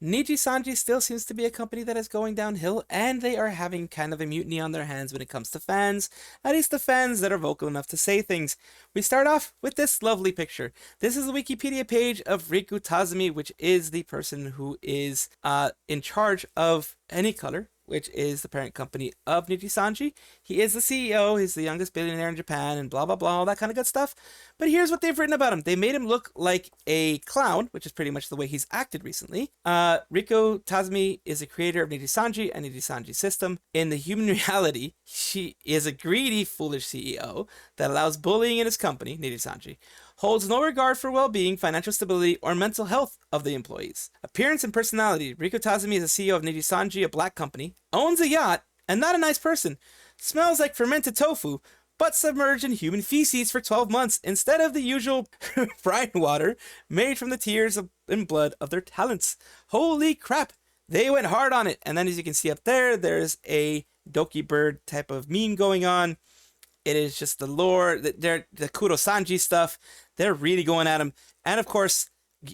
Nijisanji still seems to be a company that is going downhill, and they are having kind of a mutiny on their hands when it comes to fans, at least the fans that are vocal enough to say things. We start off with this lovely picture. This is the Wikipedia page of Riku Tazumi, which is the person who is in charge of Any Color, which is the parent company of Nijisanji. He is the CEO, he's the youngest billionaire in Japan, and blah, blah, blah, all that kind of good stuff. But here's what they've written about him. They made him look like a clown, which is pretty much the way he's acted recently. Riku Tazumi is the creator of Nijisanji and Nijisanji system. In the human reality, she is a greedy, foolish CEO that allows bullying in his company, Nijisanji, holds no regard for well-being, financial stability, or mental health of the employees. Appearance and personality. Riku Tazumi is the CEO of Nijisanji, a black company, owns a yacht, and not a nice person. Smells like fermented tofu, but submerged in human feces for 12 months instead of the usual brine water made from the tears and blood of their talents. Holy crap, they went hard on it. And then as you can see up there, there's a Dokibird type of meme going on. It is just the lore, the Kurosanji stuff. They're really going at him. And of course,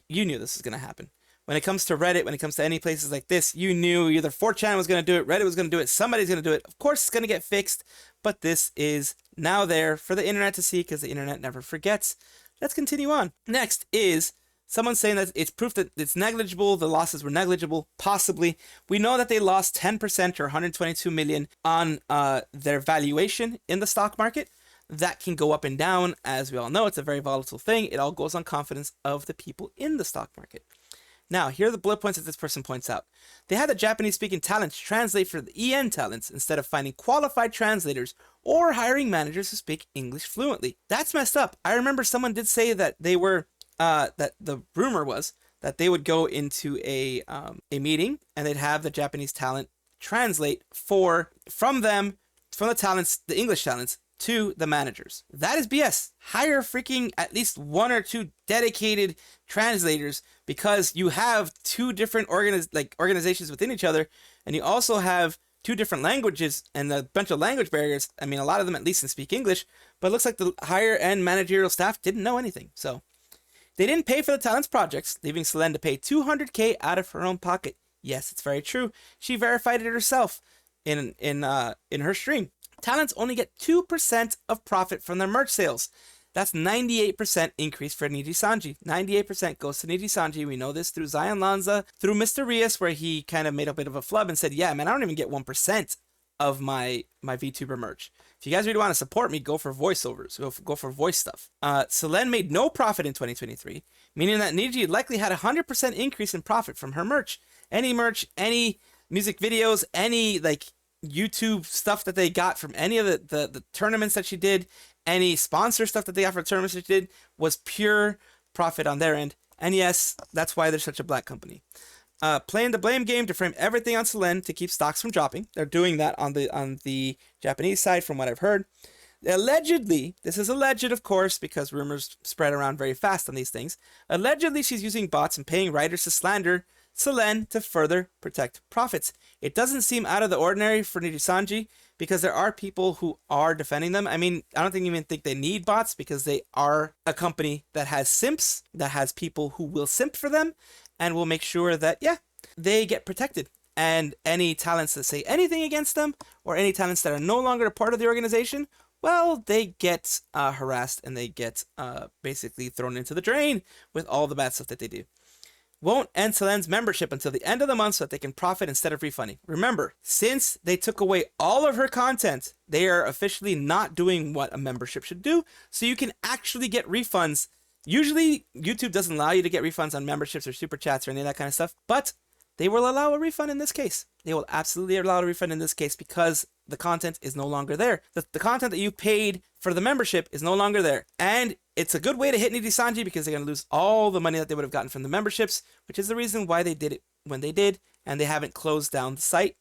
you knew this was going to happen. When it comes to Reddit, when it comes to any places like this, you knew either 4chan was going to do it, Reddit was going to do it, somebody's going to do it. Of course, it's going to get fixed, but this is now there for the internet to see because the internet never forgets. Let's continue on. Next is someone saying that it's proof that it's negligible, the losses were negligible, possibly. We know that they lost 10% or 122 million on their valuation in the stock market. That can go up and down. As we all know, it's a very volatile thing. It all goes on confidence of the people in the stock market. Now, here are the bullet points that this person points out. They had the Japanese-speaking talents translate for the EN talents instead of finding qualified translators or hiring managers who speak English fluently. That's messed up. I remember someone did say that they were, that the rumor was that they would go into a meeting and they'd have the Japanese talent translate from the talents, the English talents, to the managers. That is BS. Hire freaking at least one or two dedicated translators because you have two different organizations within each other, and you also have two different languages and a bunch of language barriers. I mean, a lot of them at least can speak English, but it looks like the higher end managerial staff didn't know anything. So they didn't pay for the talents projects, leaving Selen to pay 200K out of her own pocket. Yes, it's very true. She verified it herself in her stream. Talents only get 2% of profit from their merch sales. That's 98% increase for Nijisanji. 98% goes to Nijisanji. We know this through Zion Lanza, through Mr. Rias, where he kind of made a bit of a flub and said, yeah, man, I don't even get 1% of my VTuber merch. If you guys really want to support me, go for voiceovers, go for voice stuff. Selen made no profit in 2023, meaning that Niji likely had a 100% increase in profit from her merch. Any music videos, any YouTube stuff that they got from any of the tournaments that she did, any sponsor stuff that they got for tournaments that she did, was pure profit on their end. And yes, that's why they're such a black company. Playing the blame game to frame everything on Selen to keep stocks from dropping. They're doing that on the Japanese side, from what I've heard. Allegedly, this is alleged, of course, because rumors spread around very fast on these things. Allegedly, she's using bots and paying writers to slander Selen to further protect profits. It doesn't seem out of the ordinary for Nijisanji because there are people who are defending them. I mean, I don't even think they need bots because they are a company that has simps, that has people who will simp for them and will make sure that, yeah, they get protected. And any talents that say anything against them or any talents that are no longer a part of the organization, well, they get harassed and they get basically thrown into the drain with all the bad stuff that they do. Won't end Selen's membership until the end of the month so that they can profit instead of refunding. Remember, since they took away all of her content, they are officially not doing what a membership should do, so you can actually get refunds. Usually, YouTube doesn't allow you to get refunds on memberships or super chats or any of that kind of stuff, but they will allow a refund in this case. They will absolutely allow a refund in this case because the content is no longer there. The content that you paid for the membership is no longer there. And it's a good way to hit Nijisanji because they're going to lose all the money that they would have gotten from the memberships, which is the reason why they did it when they did. And they haven't closed down the site,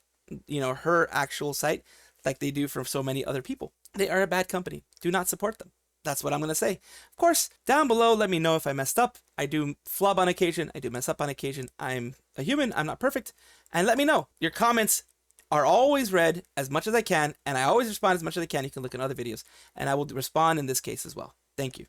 her actual site, like they do for so many other people. They are a bad company. Do not support them. That's what I'm going to say. Of course, down below, let me know if I messed up. I do flub on occasion. I do mess up on occasion. I'm a human. I'm not perfect. And let me know. Your comments are always read as much as I can, and I always respond as much as I can. You can look in other videos, and I will respond in this case as well. Thank you.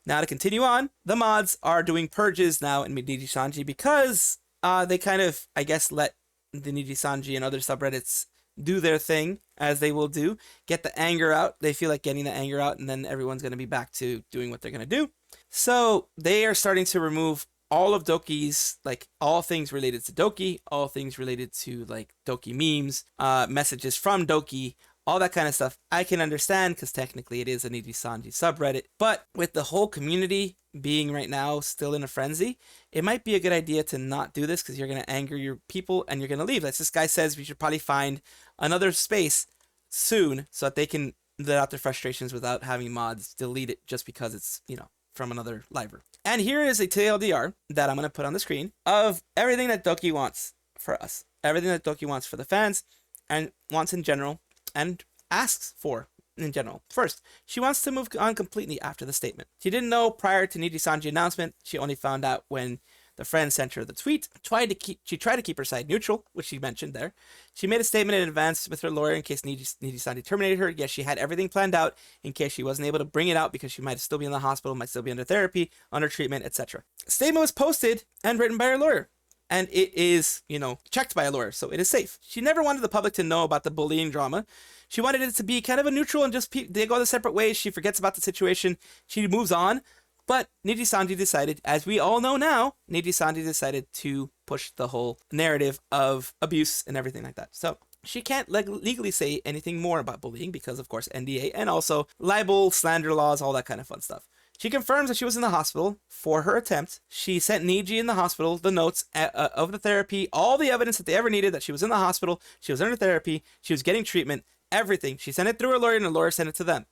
Now to continue on, the mods are doing purges now in Nijisanji because they kind of, I guess, let the Nijisanji and other subreddits do their thing, as they will do. Get the anger out. They feel like getting the anger out, and then everyone's going to be back to doing what they're going to do. So they are starting to remove all of Doki's, like, all things related to Doki, all things related to, like, Doki memes, messages from Doki, all that kind of stuff. I can understand, because technically it is a Nijisanji subreddit, but with the whole community being right now still in a frenzy, it might be a good idea to not do this, because you're going to anger your people and you're going to leave. As this guy says, we should probably find another space soon so that they can let out their frustrations without having mods delete it just because it's, you know, from another library. And here is a TLDR that I'm going to put on the screen of everything that Doki wants for us. Everything that Doki wants for the fans and wants in general and asks for in general. First, she wants to move on completely after the statement. She didn't know prior to Nijisanji announcement. She only found out when the friend sent her the tweet. She tried to keep her side neutral, which she mentioned there. She made a statement in advance with her lawyer in case Nijisanji terminated her. Yes, she had everything planned out in case she wasn't able to bring it out because she might still be in the hospital, might still be under therapy, under treatment, etc. Statement was posted and written by her lawyer. And it is, you know, checked by a lawyer, so it is safe. She never wanted the public to know about the bullying drama. She wanted it to be kind of a neutral and just they go their separate ways. She forgets about the situation. She moves on. But Nijisanji decided, as we all know now, Nijisanji decided to push the whole narrative of abuse and everything like that. So she can't legally say anything more about bullying because, of course, NDA and also libel, slander laws, all that kind of fun stuff. She confirms that she was in the hospital for her attempt. She sent Niji in the hospital the notes of the therapy, all the evidence that they ever needed that she was in the hospital, she was under therapy, she was getting treatment, everything. She sent it through her lawyer and her lawyer sent it to them.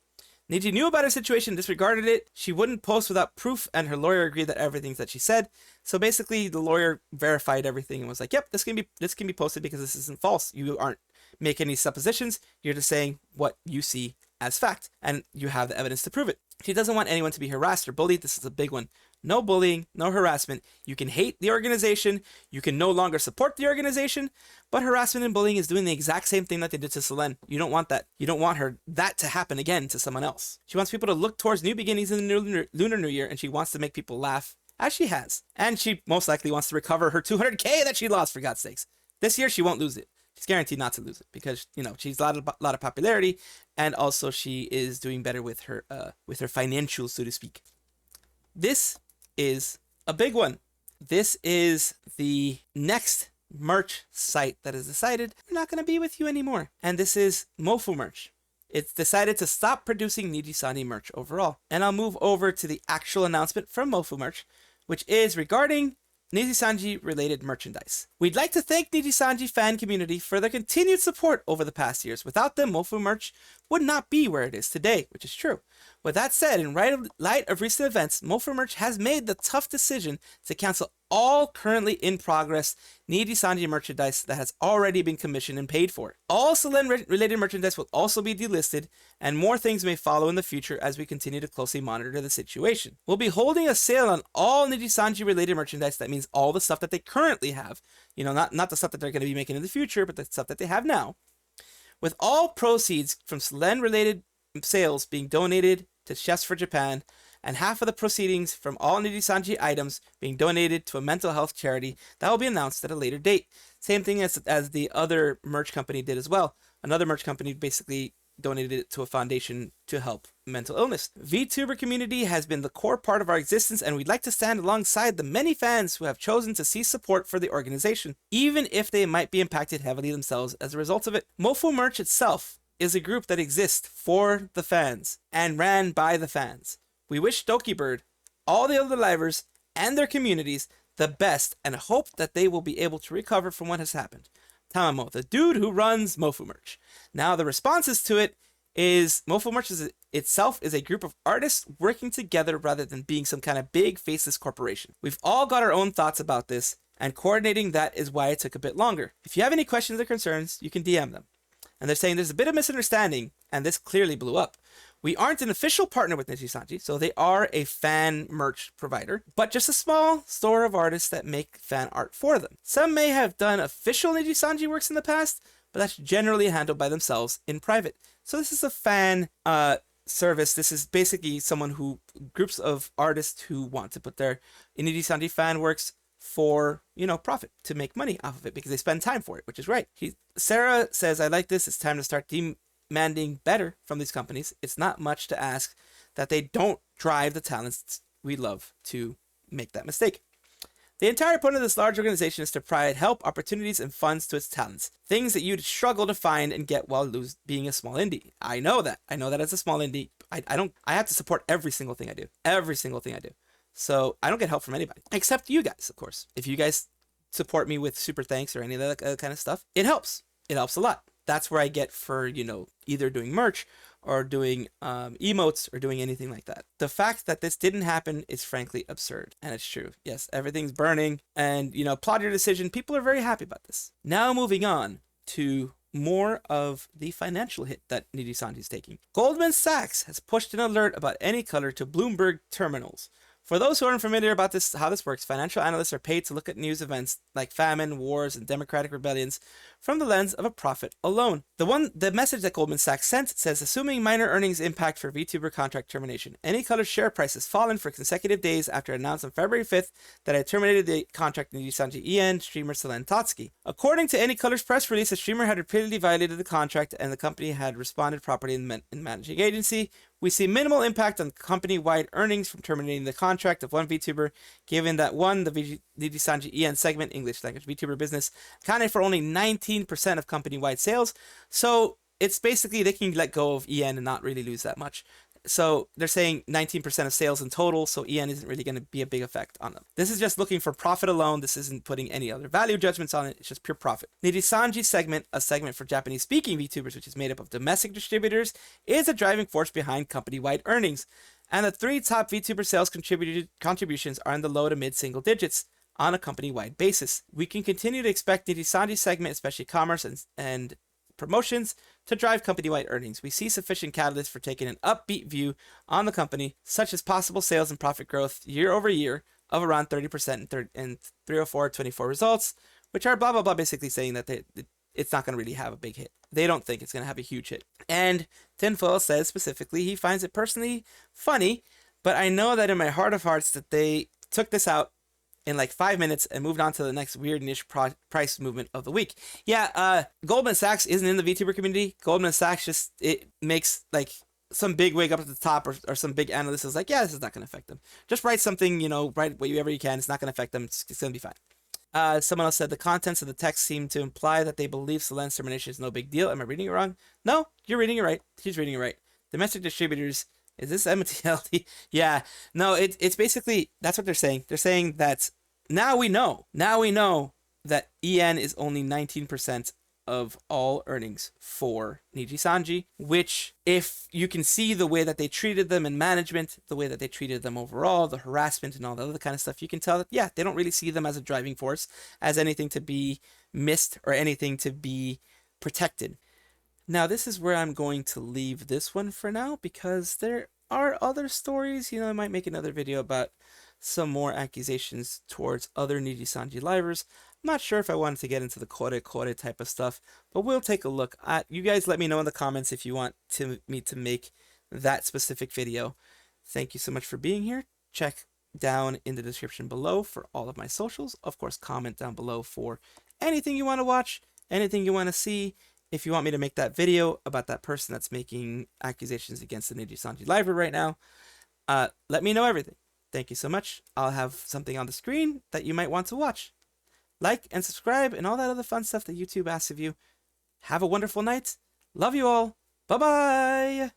Niji knew about her situation, disregarded it. She wouldn't post without proof, and her lawyer agreed that everything that she said. So basically, the lawyer verified everything and was like, "Yep, this can be posted because this isn't false. You aren't making any suppositions. You're just saying what you see as fact, and you have the evidence to prove it." She doesn't want anyone to be harassed or bullied. This is a big one. No bullying, no harassment. You can hate the organization. You can no longer support the organization. But harassment and bullying is doing the exact same thing that they did to Selen. You don't want that. You don't want that to happen again to someone else. She wants people to look towards new beginnings in the Lunar New Year, and she wants to make people laugh, as she has. And she most likely wants to recover her 200K that she lost, for God's sakes. This year, she won't lose it. She's guaranteed not to lose it because, you know, she's a lot of popularity, and also she is doing better with her financials, so to speak. This is a big one. This is the next merch site that has decided we're not going to be with you anymore, and this is Mofu Merch. It's decided to stop producing Nijisanji merch overall, and I'll move over to the actual announcement from Mofu Merch, which is regarding Nijisanji related merchandise. We'd like to thank Nijisanji fan community for their continued support over the past years. Without them, Mofu merch would not be where it is today, which is true. With that said, in light of recent events, Mofu merch has made the tough decision to cancel all currently in progress Nijisanji merchandise that has already been commissioned and paid for. All Selen related merchandise will also be delisted, and more things may follow in the future as we continue to closely monitor the situation. We'll be holding a sale on all Nijisanji related merchandise. That means all the stuff that they currently have, you know, not the stuff that they're going to be making in the future, but the stuff that they have now, with all proceeds from Selen related sales being donated to Chefs for Japan, and half of the proceedings from all Nijisanji items being donated to a mental health charity that will be announced at a later date. Same thing as the other merch company did as well. Another merch company basically donated it to a foundation to help mental illness. VTuber community has been the core part of our existence, and we'd like to stand alongside the many fans who have chosen to cease support for the organization, even if they might be impacted heavily themselves as a result of it. Mofu Merch itself is a group that exists for the fans and ran by the fans. We wish Dokibird, all the other livers, and their communities the best and hope that they will be able to recover from what has happened. Tamamo, the dude who runs Mofu Merch. Now, the responses to it is Mofu Merch itself is a group of artists working together rather than being some kind of big faceless corporation. We've all got our own thoughts about this, and coordinating that is why it took a bit longer. If you have any questions or concerns, you can DM them. And they're saying there's a bit of misunderstanding, and this clearly blew up. We aren't an official partner with Nijisanji, so they are a fan merch provider, but just a small store of artists that make fan art for them. Some may have done official Nijisanji works in the past, but that's generally handled by themselves in private. So this is a fan service. This is basically groups of artists who want to put their Nijisanji fan works for, profit, to make money off of it because they spend time for it, which is right. Sarah says, I like this. It's time to start demanding better from these companies. It's not much to ask that they don't drive the talents we love to make that mistake. The entire point of this large organization is to provide help, opportunities, and funds to its talents. Things that you'd struggle to find and get while being a small indie. I know that. I know that as a small indie, I have to support every single thing I do. Every single thing I do. So I don't get help from anybody. Except you guys, of course. If you guys support me with super thanks or any of that kind of stuff, it helps. It helps a lot. That's where I get for, either doing merch or doing emotes or doing anything like that. The fact that this didn't happen is frankly absurd. And it's true. Yes, everything's burning. And, applaud your decision. People are very happy about this. Now moving on to more of the financial hit that Nijisanji is taking. Goldman Sachs has pushed an alert about any color to Bloomberg terminals. For those who aren't familiar about how this works, financial analysts are paid to look at news events like famine, wars, and democratic rebellions from the lens of a profit alone. The message that Goldman Sachs sent says, assuming minor earnings impact for VTuber contract termination, any color's share price has fallen for consecutive days after it announced on February 5th that it terminated the contract in Nijisanji EN streamer Selen Tatsuki. According to any color's press release, the streamer had repeatedly violated the contract and the company had responded properly in managing agency. We see minimal impact on company-wide earnings from terminating the contract of one VTuber, given that the Nijisanji EN segment, English language VTuber business, accounted for only 19% of company-wide sales. So it's basically they can let go of EN and not really lose that much. So they're saying 19% of sales in total, so EN isn't really going to be a big effect on them. This is just looking for profit alone. This isn't putting any other value judgments on it. It's just pure profit. Nijisanji segment, a segment for Japanese-speaking VTubers, which is made up of domestic distributors, is a driving force behind company-wide earnings. And the 3 top VTuber sales contributions are in the low to mid-single digits on a company-wide basis. We can continue to expect Nijisanji segment, especially commerce and promotions, to drive company-wide earnings. We see sufficient catalysts for taking an upbeat view on the company, such as possible sales and profit growth year over year of around 30% in 304-24 results, which are blah, blah, blah, basically saying that it's not going to really have a big hit. They don't think it's going to have a huge hit. And Tinfoil says specifically he finds it personally funny, but I know that in my heart of hearts that they took this out in like 5 minutes and moved on to the next weird niche price movement of the week. Yeah, Goldman Sachs isn't in the VTuber community. Goldman Sachs it makes like some big wig up at the top or some big analyst is like, yeah, this is not going to affect them. Just write something, write whatever you can. It's not going to affect them. It's going to be fine. Someone else said the contents of the text seem to imply that they believe Selen's termination is no big deal. Am I reading it wrong? No, you're reading it right. He's reading it right. Domestic distributors. Is this MTLD? Yeah. No, it's basically, that's what they're saying. They're saying that now we know that EN is only 19% of all earnings for Nijisanji, which if you can see the way that they treated them in management, the way that they treated them overall, the harassment and all the other kind of stuff, you can tell that, yeah, they don't really see them as a driving force, as anything to be missed or anything to be protected. Now, this is where I'm going to leave this one for now because there are other stories. I might make another video about some more accusations towards other Nijisanji livers. I'm not sure if I wanted to get into the kore type of stuff, but we'll take a look at. You guys let me know in the comments if you want me to make that specific video. Thank you so much for being here. Check down in the description below for all of my socials. Of course, comment down below for anything you want to watch, anything you want to see. If you want me to make that video about that person that's making accusations against the Nijisanji liver right now, let me know everything. Thank you so much. I'll have something on the screen that you might want to watch. Like and subscribe and all that other fun stuff that YouTube asks of you. Have a wonderful night. Love you all. Bye-bye.